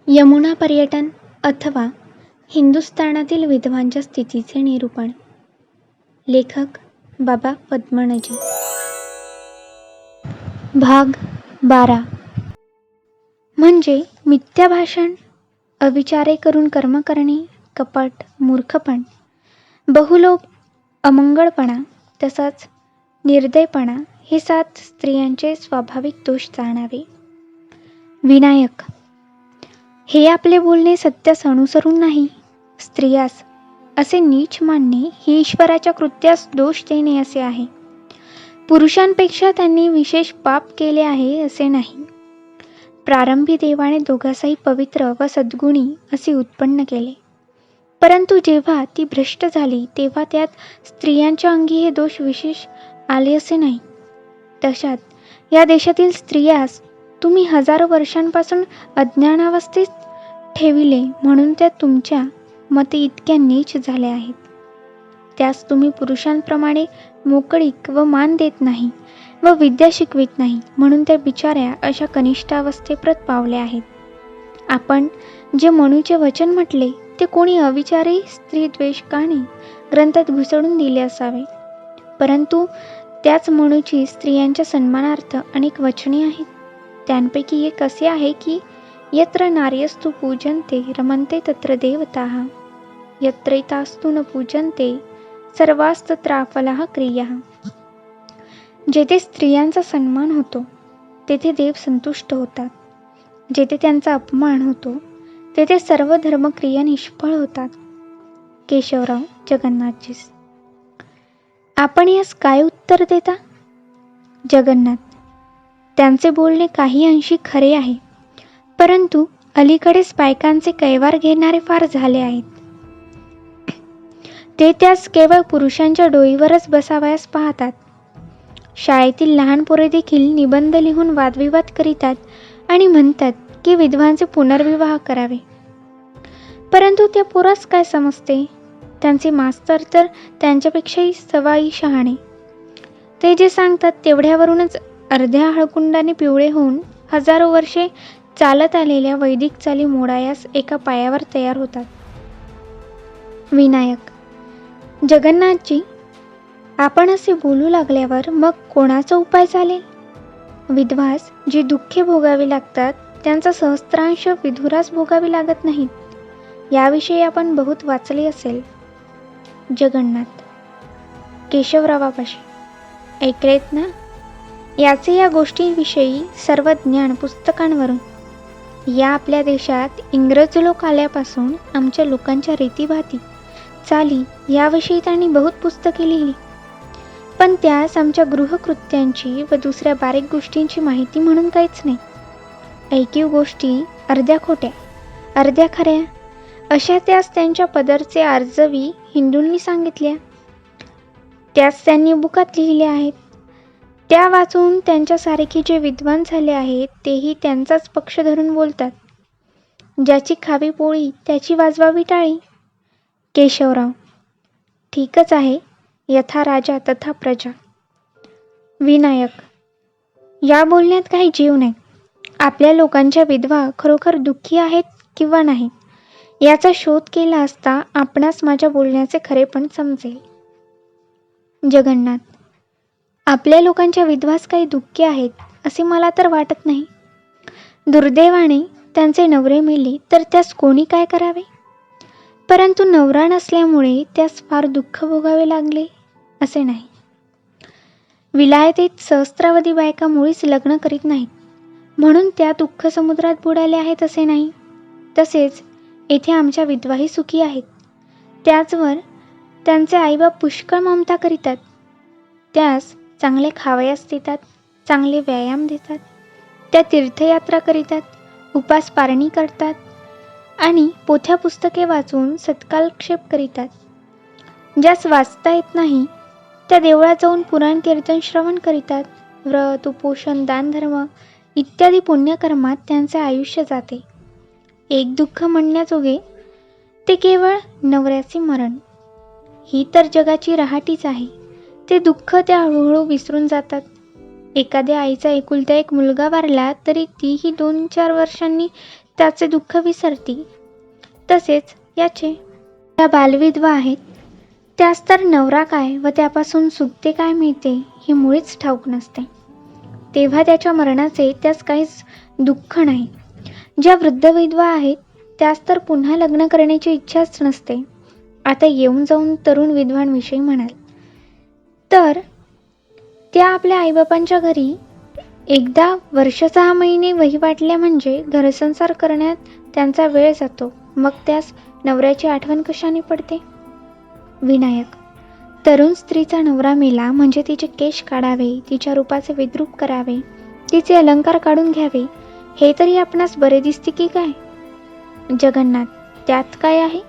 यमुना पर्यटन अथवा हिंदुस्थानातील विधवांच्या स्थितीचे निरूपण. लेखक बाबा पद्मनजी. भाग 12. म्हणजे मिथ्या भाषण, अविचारे करून कर्म करणे, कपट, मूर्खपण, बहुलोभ, अमंगळपणा तसाच निर्दयपणा हे 7 स्त्रियांचे स्वाभाविक दोष जाणावे. विनायक. हे आपले बोलणे सत्यास अनुसरून नाही, स्त्रियास असे नीच मानणे हे ईश्वराच्या कृत्यास दोष देणे असे आहे. पुरुषांपेक्षा त्यांनी विशेष पाप केले आहे असे नाही. प्रारंभी देवाने दोघांसही पवित्र व सद्गुणी असे उत्पन्न केले, परंतु जेव्हा ती भ्रष्ट झाली तेव्हा त्यात स्त्रियांच्या अंगी हे दोष विशेष आले असे नाही. तशात या देशातील स्त्रियास तुम्ही हजारो वर्षांपासून अज्ञानावस्थेत ठेविले म्हणून त्या तुमच्या मते इतक्या नीच झाल्या आहेत. त्यास तुम्ही पुरुषांप्रमाणे मोकळीक व मान देत नाही व विद्या शिकवित नाही म्हणून त्या बिचाऱ्या अशा कनिष्ठावस्थेप्रत पावल्या आहेत. आपण जे मनुचे वचन म्हटले ते कोणी अविचारी स्त्री द्वेषकाने ग्रंथात घुसळून दिले असावे, परंतु त्याच मनुची स्त्रियांच्या सन्मानार्थ अनेक वचने आहेत. त्यांपैकी एक असे आहे की यत्र नार्यस्तु पूजन्ते रमन्ते तत्र देवताः, यत्रैतास्तु न पूजन्ते सर्वास्तत्राफलाः क्रियाः. जेथे स्त्रियांचा सन्मान होतो तेथे देव संतुष्ट होतात, जेथे त्यांचा अपमान होतो तेथे सर्व धर्मक्रिया निष्फळ होतात. केशवराव जगन्नाथजीस. आपण यास काय उत्तर देता? जगन्नाथ. त्यांचे बोलणे काही अंशी खरे आहे, परंतु अलीकडेच बायकांचे कैवार घेणारे फार झाले आहेत. ते त्यास केवळ पुरुषांच्या डोईवरच बसावयास पाहतात. शाळेतील लहान पोरे देखील निबंध लिहून वादविवाद करीतात आणि म्हणतात की विधवांचे पुनर्विवाह करावे. परंतु त्या पोरास काय समजते? त्यांचे मास्तर तर त्यांच्यापेक्षाही सवाई शहाणे. ते जे सांगतात तेवढ्यावरूनच अर्ध्या हळकुंडाने पिवळे होऊन हजारो वर्षे चालत आलेल्या वैदिक चाली मोडायास एका पायावर तयार होतात. विनायक. जगन्नाथजी, आपण असे बोलू लागल्यावर मग कोणाचा उपाय चालेल? विधवास जी दुःखे भोगावी लागतात त्यांचा सहस्त्रांश विधुरास भोगावी लागत नाहीत. याविषयी आपण बहुत वाचले असेल. जगन्नाथ. केशवरावापाशी. ऐकलेत ना? याचे या गोष्टींविषयी सर्व ज्ञान पुस्तकांवरून. या आपल्या देशात इंग्रज लोक आल्यापासून आमच्या लोकांच्या रीतीभाती चाली याविषयी त्यांनी बहुत पुस्तके लिहिली, पण त्यास आमच्या गृहकृत्यांची व दुसऱ्या बारीक गोष्टींची माहिती म्हणून काहीच नाही. ऐकीव गोष्टी अर्ध्या खोट्या अर्ध्या खऱ्या अशा त्यास त्यांच्या पदरचे आर्जवी हिंदूंनी सांगितल्या. त्यास त्यांनी बुकात लिहिल्या आहेत. त्या वाचून त्यांच्यासारखे जे विद्वान झाले आहेत तेही त्यांचाच पक्ष धरून बोलतात. ज्याची खावी पोळी त्याची वाजवावी टाळी. केशवराव. ठीकच आहे. यथा राजा तथा प्रजा. विनायक. या बोलण्यात काही जीव नाही. आपल्या लोकांच्या विधवा खरोखर दुःखी आहेत किंवा नाही याचा शोध केला असता आपणास माझ्या बोलण्याचे खरेपण समजेल. जगन्नाथ. आपल्या लोकांच्या विधवास काही दुःखी आहेत असे मला तर वाटत नाही. दुर्दैवाने त्यांचे नवरे मेले तर त्यास कोणी काय करावे, परंतु नवरा नसल्यामुळे त्यास फार दुःख भोगावे लागले असे नाही. विलायतेत सहस्रावधी बायका मुळीच लग्न करीत नाहीत म्हणून त्या दुःख समुद्रात बुडाल्या आहेत असे नाही. तसेच येथे आमच्या विधवाही सुखी आहेत. त्याचवर त्यांचे आईबाप पुष्कळ ममता करीतात. त्यास चांगले खावयास देतात, चांगले व्यायाम देतात, त्या तीर्थयात्रा करीतात, उपास पारणी करतात आणि पोथ्या पुस्तके वाचून सत्कालक्षेप करीतात. ज्यास वाचता येत नाही त्या देवळात जाऊन पुराण कीर्तन श्रवण करीतात. व्रत, उपोषण, दानधर्म इत्यादी पुण्यकर्मात त्यांचे आयुष्य जाते. एक दुःख म्हणण्याजोगे ते केवळ नवऱ्याचे मरण. ही तर जगाची रहाटीच आहे. ते दुःख त्या हळूहळू विसरून जातात. एखाद्या आईचा एकुलता एक मुलगा वारला तरी तीही 2-4 वर्षांनी त्याचे दुःख विसरती. तसेच याचे त्या बालविधवा आहेत, त्यास तर नवरा काय व त्यापासून सुखते काय मिळते हे मुळीच ठाऊक नसते. तेव्हा त्याच्या मरणाचे त्यास काहीच दुःख नाही. ज्या वृद्ध विधवा आहेत त्यास तर पुन्हा लग्न करण्याची इच्छाच नसते. आता येऊन जाऊन तरुण विधवांविषयी म्हणाल तर त्या आपल्या आईबापांच्या घरी एकदा वर्ष 6 महिने वहिवाटल्या म्हणजे घरसंसार करण्यात त्यांचा वेळ जातो. मग त्यास नवऱ्याची आठवण कशाने पडते? विनायक, तरुण स्त्रीचा नवरा मेला म्हणजे तिचे केश काढावे, तिच्या रूपाचे विद्रूप करावे, तिचे अलंकार काढून घ्यावे, हे तरी आपणास बरे दिसते की काय? जगन्नाथ, त्यात काय आहे?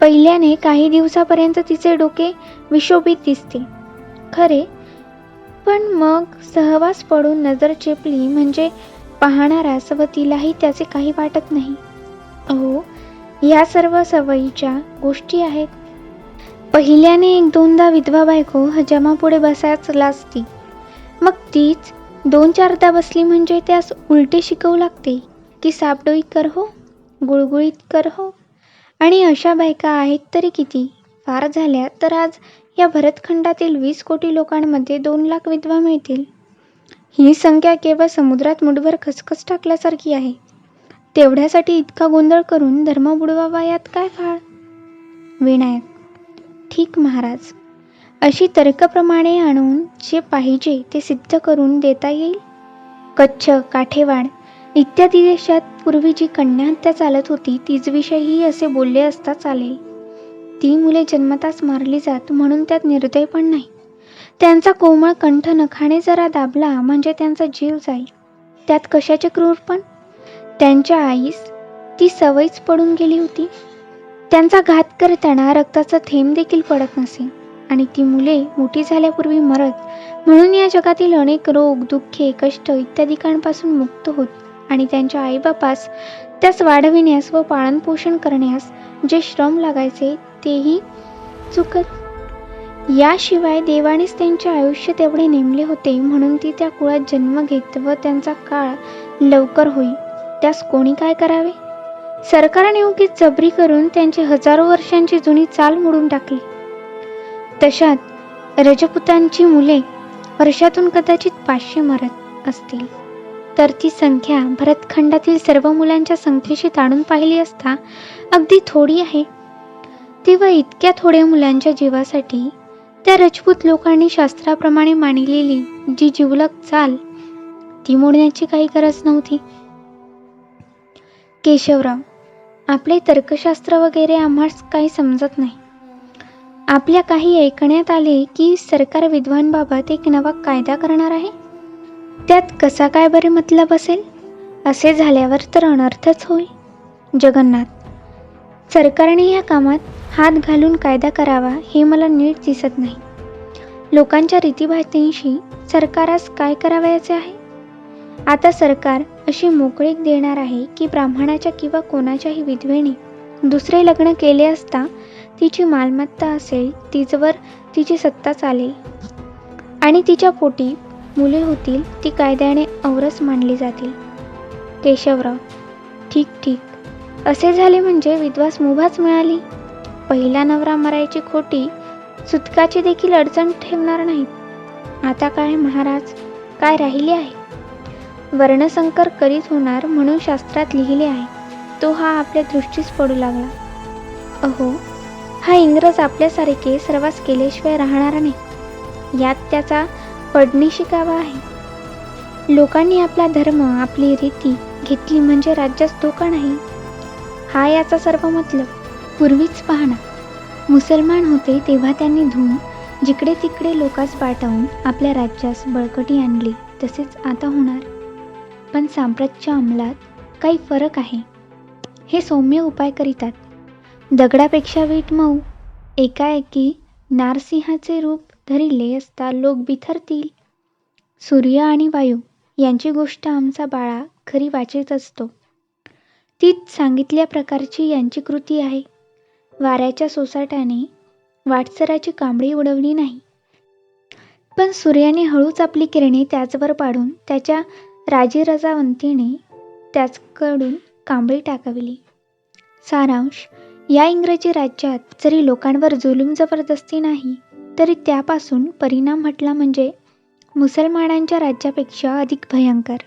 पहिल्याने काही दिवसापर्यंत तिचे डोके विशोभित दिसते खरे, पण मग सहवास पडून नजर चेपली म्हणजे पाहणाऱ्यास व तिलाही त्याचे काही वाटत नाही. अहो, ह्या सर्व सवयीच्या गोष्टी आहेत. पहिल्याने 1-2दा विधवा बायको हजामापुढे बसायच लाजती, मग तीच 2-4दा बसली म्हणजे त्यास उलटे शिकवू लागते की सापडोई कर हो, गुळगुळीत कर हो. आणि अशा बायका आहेत तरी किती? फार झाल्या तर आज या भरतखंडातील 20 कोटी लोकांमध्ये 2 लाख विधवा मिळतील. ही संख्या केवळ समुद्रात मुठभर खसखस टाकल्यासारखी आहे. तेवढ्यासाठी इतका गोंधळ करून धर्म बुडवावा यात काय फाळ? विनायक, ठीक महाराज, अशी तर्कप्रमाणे आणून जे पाहिजे ते सिद्ध करून देता येईल. कच्छ, काठेवाड इत्यादी देशात पूर्वी जी कन्याहत्या चालत होती तीचविषयीही असे बोलले असता चालेल. ती मुले जन्मताच मारली जात म्हणून त्यात निर्दय पण नाही. त्यांचा कोमळ कंठ नखाने जरा दाबला म्हणजे त्यांचा जीव जाईल. त्यात कशाचे क्रूरपण? त्यांच्या आईस ती सवयच पडून गेली होती. त्यांचा घात करताना रक्ताचा थेंब देखील पडत नसे आणि ती मुले मोठी झाल्यापूर्वी मरत म्हणून या जगातील अनेक रोग, दुःखे, कष्ट इत्यादिकांपासून मुक्त होत आणि त्यांच्या आईबापास त्यास वाढविण्यास व पालनपोषण करण्यास जे श्रम लागायचे तेही चुकत. याशिवाय देवानेच त्यांचे आयुष्य तेवढे नेमले होते म्हणून ती त्या कुळात जन्म घेत व त्यांचा काळ लवकर होई. त्यास कोणी काय करावे? सरकारने उगीच जबरी करून त्यांची हजारो वर्षांची जुनी चाल मोडून टाकली. तशात रजपुतांची मुले वर्षातून कदाचित 500 मरत असतील तर ती संख्या भरतखंडातील सर्व मुलांच्या संख्येशी ताडून पाहिली असता अगदी थोडी आहे. तेव्हा इतक्या थोड्या मुलांच्या जीवासाठी त्या राजपूत लोकांनी शास्त्राप्रमाणे मांडलेली जी जिवलग चाल ती मोडण्याची काही गरज नव्हती. केशवराव, आपले तर्कशास्त्र वगैरे आम्हास काही समजत नाही. आपल्या काही ऐकण्यात आले की सरकार विधवांबाबत एक नवा कायदा करणार आहे. त्यात कसा काय बरे मतलब असेल? असे झाल्यावर तर अनर्थच होईल. जगन्नाथ, सरकारने या कामात हात घालून कायदा करावा हे मला नीट दिसत नाही. लोकांच्या रीतिभातींशी सरकारास काय करावयाचे आहे? आता सरकार अशी मोकळीक देणार आहे की ब्राह्मणाच्या किंवा कोणाच्याही विधवेने दुसरे लग्न केले असता तिची मालमत्ता असेल तिजवर तिची सत्ता चालेल आणि तिच्या पोटी मुले होतील ती कायद्याने औरस मानली जातील. केशवराव, ठीक ठीक, असे झाले म्हणजे विधवास मुभाच मिळाली. पहिला नवरा मरायची खोटी सुतकाची देखील अडचण ठेवणार नाहीत. आता काय महाराज, काय राहिले आहे? वर्णसंकर करीत होणार म्हणून शास्त्रात लिहिले आहे, तो हा आपल्या दृष्टीस पडू लागला. अहो, हा इंग्रज आपल्यासारखे सर्वांस केल्याशिवाय राहणार नाही, यात त्याचा पडणीशी कावा आहे. लोकांनी आपला धर्म, आपली रीती घेतली म्हणजे राज्यास धोका नाही, हा याचा सर्व मतलब. पूर्वीच पाहना, मुसलमान होते तेव्हा त्यांनी धूम जिकडे तिकडे लोकांस पाठवून आपल्या राज्यास बळकटी आणली. तसेच आता होणार. पण सांप्रतच्या अंमलात काही फरक आहे. हे सौम्य उपाय करीतात. दगडापेक्षा वीट मऊ. एकाएकी नारसिंहाचे रूप धरिले असता लोक बिथरतील. सूर्य आणि वायू यांची गोष्ट आमचा बाळा खरी वाचीत असतो. तीच सांगितल्या प्रकारची यांची कृती आहे. वाऱ्याच्या सोसाट्याने वाटसराची कांबळी उडवली नाही. पण सूर्याने हळूच आपली किरणे त्याचवर पाडून त्याच्या राजीरजावंतीने त्याचकडून कांबळी टाकाविली. सारांश: या इंग्रजी राज्यात जरी लोकांवर जुलूम जबरदस्ती नाही, तरी त्यापासून परिणाम म्हटला म्हणजे मुसलमानांच्या राज्यापेक्षा अधिक भयंकर.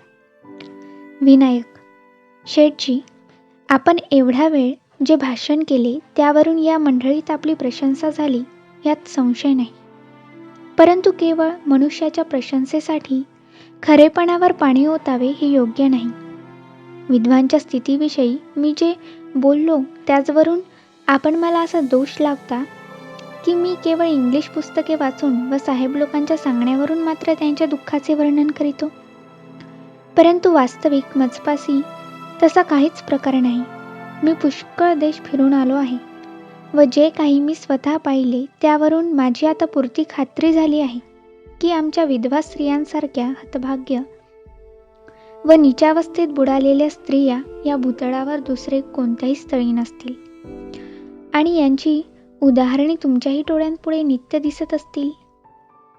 विनायक: शेठजी, आपण एवढा वेळ जे भाषण केले त्यावरून या मंडळीत आपली प्रशंसा झाली यात संशय नाही. परंतु केवळ मनुष्याच्या प्रशंसेसाठी खरेपणावर पाणी ओतावे हे योग्य नाही. विद्वांच्या स्थितीविषयी मी जे बोललो त्याचवरून आपण मला असा दोष लावता की मी केवळ इंग्लिश पुस्तके वाचून व साहेब लोकांच्या सांगण्यावरून मात्र त्यांच्या दुःखाचे वर्णन करीतो. परंतु वास्तविक मजपासी तसा काहीच प्रकार नाही. मी पुष्कळ देश फिरून आलो आहे व जे काही मी स्वतः पाहिले त्यावरून माझी आता पुरती खात्री झाली आहे की आमच्या विधवा स्त्रियांसारख्या हतभाग्य व नीचावस्थेत बुडालेल्या स्त्रिया या भूतळावर दुसरे कोणत्याही स्थळी नसतील. आणि यांची उदाहरणे तुमच्याही डोळ्यांपुढे नित्य दिसत असतील.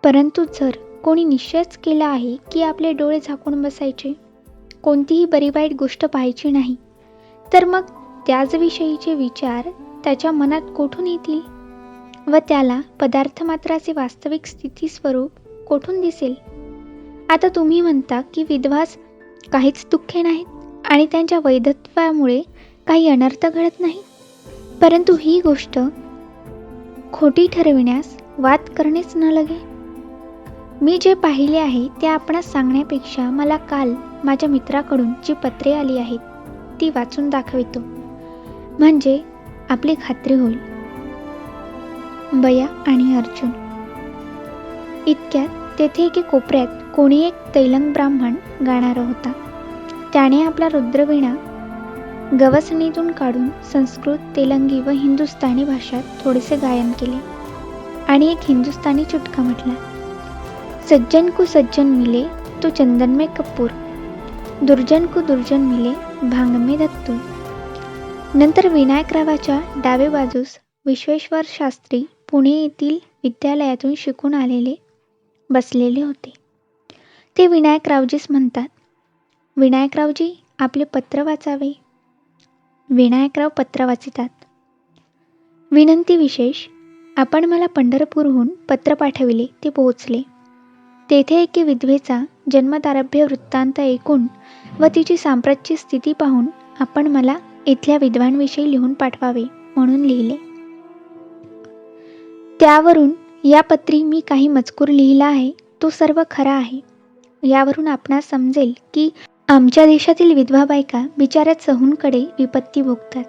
परंतु जर कोणी निश्चयच केला आहे की आपले डोळे झाकून बसायचे, कोणतीही बरी वाईट गोष्ट पाहायची नाही, तर मग त्याचविषयीचे विचार त्याच्या मनात कोठून येतील व त्याला पदार्थमात्राचे वास्तविक स्थिती स्वरूप कोठून दिसेल? आता तुम्ही म्हणता की विधवास काहीच दुःखे नाहीत आणि त्यांच्या वैधत्वामुळे काही अनर्थ घडत नाही. परंतु ही गोष्ट खोटी ठरविण्यास वाद करणेच न लगे. मी जे पाहिले आहे ते आपणास सांगण्यापेक्षा मला काल माझ्या मित्राकडून जी पत्रे आली आहेत ती वाचून दाखवितो, म्हणजे आपली खात्री होईल. बया आणि अर्जुन. इतक्यात तेथे एके कोपऱ्यात कोणी एक तैलंग ब्राह्मण गाणारा होता. त्याने आपला रुद्रवीणा गवसणीतून काढून संस्कृत, तेलंगी व हिंदुस्थानी भाषात थोडेसे गायन केले आणि एक हिंदुस्थानी चुटका म्हटला. सज्जन को सज्जन मिले तो चंदन में कपूर, दुर्जन को दुर्जन मिले भांग में धतूर. नंतर विनायकरावाच्या डावे बाजूस विश्वेश्वर शास्त्री पुणे येथील विद्यालयातून शिकून आलेले बसलेले होते. ते विनायकरावजीस म्हणतात, विनायकरावजी, आपले पत्र वाचावे. विनायकराव पत्र वाचितात. विनंती विशेष, आपण मला पंढरपूरहून पत्र पाठविले ते पोहोचले. तेथे एके विधवेचा जन्मदारभ्य वृत्तांत ऐकून व तिची सांप्रतची स्थिती पाहून आपण मला इथल्या विद्वांविषयी लिहून पाठवावे म्हणून लिहिले. त्यावरून या पत्री मी काही मजकूर लिहिला आहे तो सर्व खरा आहे. यावरून आपणास समजेल की आमच्या देशातील विधवा बायका बिचाऱ्या चहूंकडे विपत्ती भोगतात.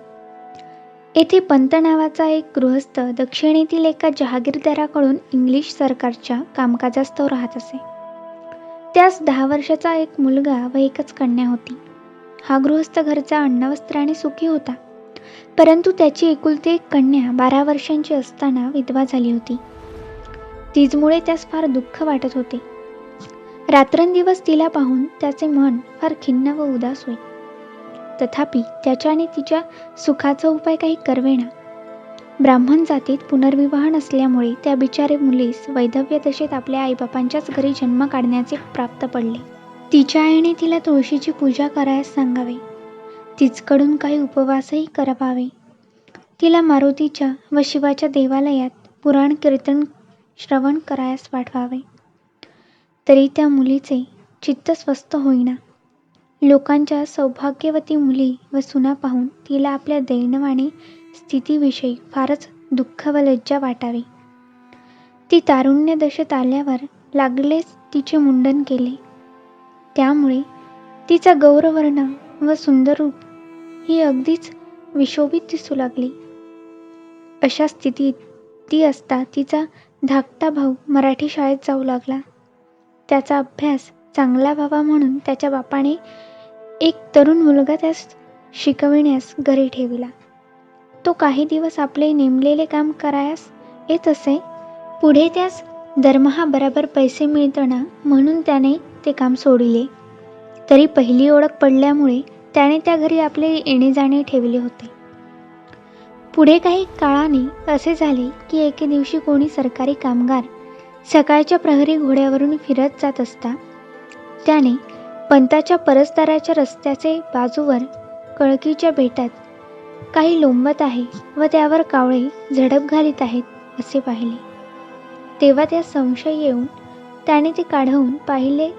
येथे पंत नावाचा एक गृहस्थ दक्षिणेतील एका जहागीरदाराकडून इंग्लिश सरकारच्या कामकाजास्तव राहत असे. त्यास 10 वर्षाचा एक मुलगा व एकच कन्या होती. हा गृहस्थ घरचा अन्नवस्त्राने सुखी होता, परंतु त्याची एकुलती एक कन्या 12 वर्षांची असताना विधवा झाली होती. तिजमुळे त्यास फार दुःख वाटत होते. रात्रंदिवस तिला पाहून त्याचे मन फार खिन्न व उदास होई. तथापि त्याच्याने तिच्या सुखाचा उपाय काही करवेना. ब्राह्मण जातीत पुनर्विवाह नसल्यामुळे त्या बिचारे मुलीस वैधव्य दशेत आपल्या आईबापांच्याच घरी जन्म काढण्याचे प्राप्त पडले. तिच्या आईने तिला तुळशीची पूजा करायस सांगावे, तिचकडून काही उपवासही करवावे. तिला मारुतीच्या व शिवाच्या देवालयात पुराण कीर्तन श्रवण करायस पाठवावे. तरी त्या मुलीचे चित्त स्वस्थ होईना. लोकांच्या सौभाग्यवती मुली व सुना पाहून तिला आपल्या दैनवाणी स्थितीविषयी फारच दुःख व लज्जा वाटावी. ती तारुण्य दशेत आल्यावर लागलेच तिचे मुंडन केले. त्यामुळे तिचा गौरवर्ण व सुंदर रूप ही अगदीच विशोभित दिसू लागली. अशा स्थितीत ती असता तिचा धाकटा भाऊ मराठी शाळेत जाऊ लागला. त्याचा अभ्यास चांगला व्हावा म्हणून त्याच्या बापाने एक तरुण मुलगा त्यास शिकविण्यास घरी ठेविला. तो काही दिवस आपले नेमलेले काम करायस येत असे. पुढे त्यास दरमहा बराबर पैसे मिळतना म्हणून त्याने ते काम सोडिले. तरी पहिली ओळख पडल्यामुळे त्याने त्या घरी आपले येणे जाणे ठेवले होते. पुढे काही काळाने असे झाले की एके दिवशी कोणी सरकारी कामगार सकाळच्या प्रहरी घोड्यावरून फिरत जात असता त्याने पंताच्या परसदाराच्या रस्त्याचे बाजूवर कळकीच्या बेटात काही लोंबत आहे व त्यावर कावळे झडप घालीत आहेत असे पाहिले. तेव्हा त्या संशय येऊन त्याने ते काढवून पाहिले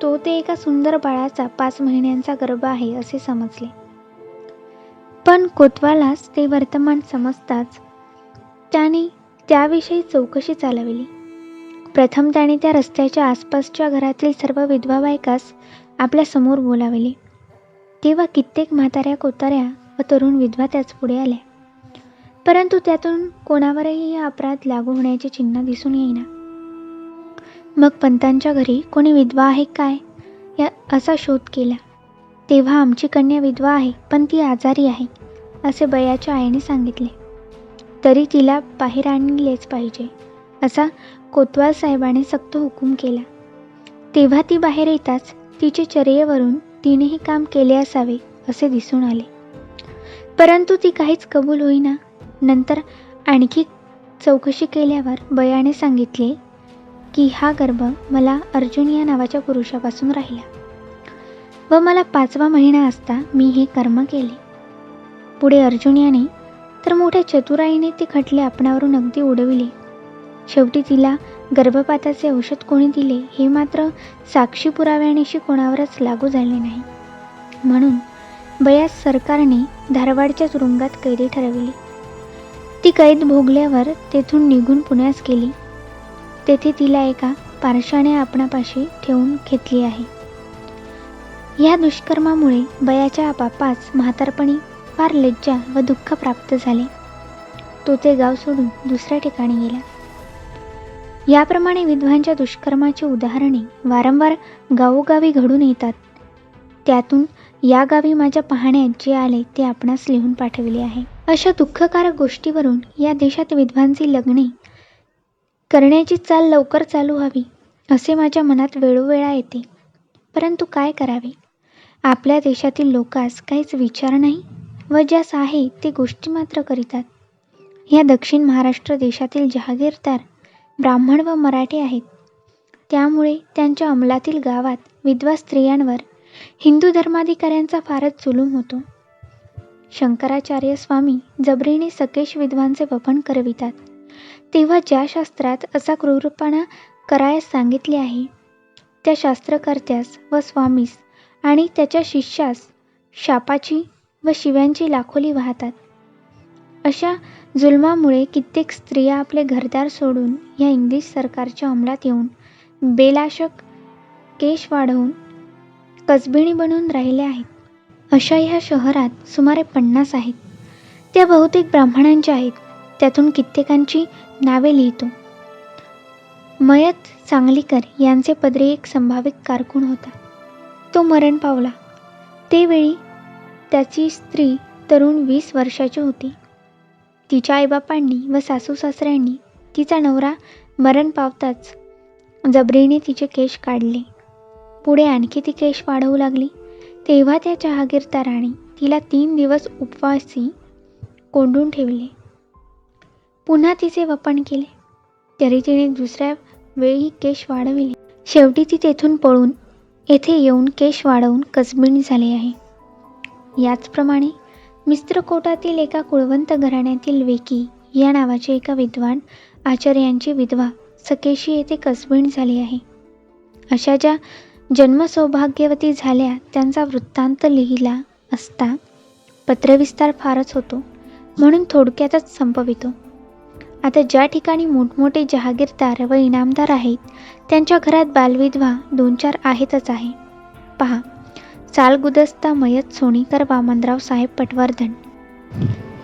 तो ते एका सुंदर बाळाचा 5 महिन्यांचा गर्भ आहे असे समजले. पण कोतवालास ते वर्तमान समजताच त्याने त्याविषयी चौकशी चालविली. प्रथम त्याने त्या रस्त्याच्या आसपासच्या घरातील सर्व विधवा बायकास आपल्या समोर बोलाविले. तेव्हा कित्येक म्हाताऱ्या कोताऱ्या व तरुण विधवा त्याच पुढे आल्या, परंतु त्यातून कोणावरही हा अपराध लागू होण्याचे चिन्ह दिसून येईना. मग पंतांच्या घरी कोणी विधवा आहे काय असा शोध केला. तेव्हा आमची कन्या विधवा आहे, पण ती आजारी आहे असे बयाच्या आईने सांगितले. तरी तिला बाहेर आणलेच पाहिजे असा कोतवाल साहेबाने सक्त हुकूम केला. तेव्हा ती बाहेर येताच तिचे चर्येवरून तिनेही काम केले असावे असे दिसून आले, परंतु ती काहीच कबूल होईना. नंतर आणखी चौकशी केल्यावर बयाने सांगितले की हा गर्भ मला अर्जुन या नावाच्या पुरुषापासून राहिला व मला 5वा महिना असता मी हे कर्म केले. पुढे अर्जुन याने तर मोठ्या चतुराईने ते खटले आपणावरून अगदी उडविले. शेवटी तिला गर्भपाताचे औषध कोणी दिले हे मात्र साक्षी पुराव्यानिशी कोणावरच लागू झाले नाही. म्हणून बयास सरकारने धारवाडच्या तुरुंगात कैदी ठरविली. ती कैद भोगल्यावर तेथून निघून पुण्यास गेली. तेथे तिला एका पारशाने आपणापाशी ठेवून घेतली आहे. या दुष्कर्मामुळे बयाच्या बापास म्हातारपणी फार लज्जा व दुःख प्राप्त झाले. तो ते गाव सोडून दुसऱ्या ठिकाणी गेला. याप्रमाणे विधवांच्या दुष्कर्माची उदाहरणे वारंवार गावोगावी घडून येतात. त्यातून या गावी माझ्या पाहण्यात जे आले ते आपणास लिहून पाठविले आहे. अशा दुःखकारक गोष्टीवरून या देशात विधवांची लग्ने करण्याची चाल लवकर चालू व्हावी असे माझ्या मनात वेळोवेळा येते. परंतु काय करावे? आपल्या देशातील लोकास काहीच विचार नाही व ज्यास आहे ते गोष्टी मात्र करीतात. ह्या दक्षिण महाराष्ट्र देशातील जहागीरदार ब्राह्मण व मराठी आहेत. त्यामुळे त्यांच्या अंमलातील गावात विधवा स्त्रियांवर हिंदू धर्माधिकाऱ्यांचा फारच जुलूम होतो. शंकराचार्य स्वामी जबरीने सकेश विधवांचे वपन करवितात. तेव्हा ज्या शास्त्रात असा क्रूरपणा करायस सांगितले आहे त्या शास्त्रकर्त्यास व स्वामीस आणि त्याच्या शिष्यास शापाची व शिव्यांची लाखोली वाहतात. अशा जुलमामुळे कित्येक स्त्रिया आपले घरदार सोडून या इंग्लिश सरकारच्या अंमलात येऊन बेलाशक केश वाढवून कसबिणी बनून राहिल्या आहेत. अशा ह्या शहरात सुमारे 50 आहेत. त्या बहुतेक ब्राह्मणांच्या आहेत. त्यातून कित्येकांची नावे लिहितो. मयत सांगलीकर यांचे पदरी एक संभावित कारकून होता. तो मरण पावला. ते वेळी त्याची स्त्री तरुण 20 वर्षाची होती. तिच्या आईबापांनी व सासू सासऱ्यांनी तिचा नवरा मरण पावताच जबरीने तिचे केश काढले. पुढे आणखी ती केश वाढवू लागली. तेव्हा त्या जहागीरदाराने तिला 3 दिवस उपवासी कोंडून ठेवले. पुन्हा तिचे वपन केले. तरी तिने दुसऱ्या वेळी केश वाढविले. शेवटी ती तेथून पळून येथे येऊन केश वाढवून कसबिणी झाले आहे. याचप्रमाणे मिस्त्रकोटातील एका कुळवंत घराण्यातील वेकी या नावाच्या एका विद्वान आचार्यांची विधवा सकेशी येथे कसबिण झाली आहे. अशा ज्या जन्मसौभाग्यवती झाल्या त्यांचा वृत्तांत लिहिला असता पत्रविस्तार फारच होतो, म्हणून थोडक्यातच संपवितो. आता ज्या ठिकाणी मोठमोठे जहागीरदार व इनामदार आहेत त्यांच्या घरात बालविधवा 2-4 आहेतच आहे. पहा, सालगुदस्ता मयत सोनीकर वामनराव साहेब पटवर्धन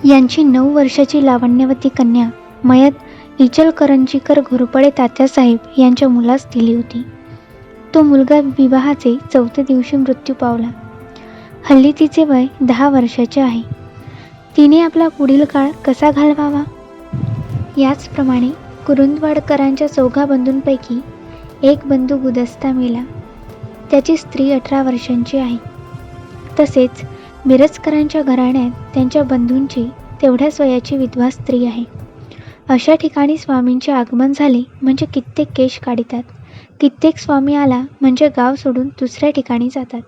यांची 9 वर्षाची लावण्यवती कन्या मयत इचलकरंजीकर घोरपडे तात्यासाहेब यांच्या मुलास दिली होती. तो मुलगा विवाहाचे 4थ्या दिवशी मृत्यू पावला. हल्ली तिचे वय 10 वर्षाचे आहे. तिने आपला पुढील काळ कसा घालवावा? याचप्रमाणे कुरुंदवाडकरांच्या 4 बंधूंपैकी एक बंधू गुदस्ता मेला. त्याची स्त्री 18 वर्षांची आहे. तसेच मिरजकरांच्या घराण्यात त्यांच्या बंधूंची तेवढ्याच वयाची विधवा स्त्री आहे. अशा ठिकाणी स्वामींचे आगमन झाले म्हणजे कित्येक केश काढितात. कित्येक स्वामी आला म्हणजे गाव सोडून दुसऱ्या ठिकाणी जातात.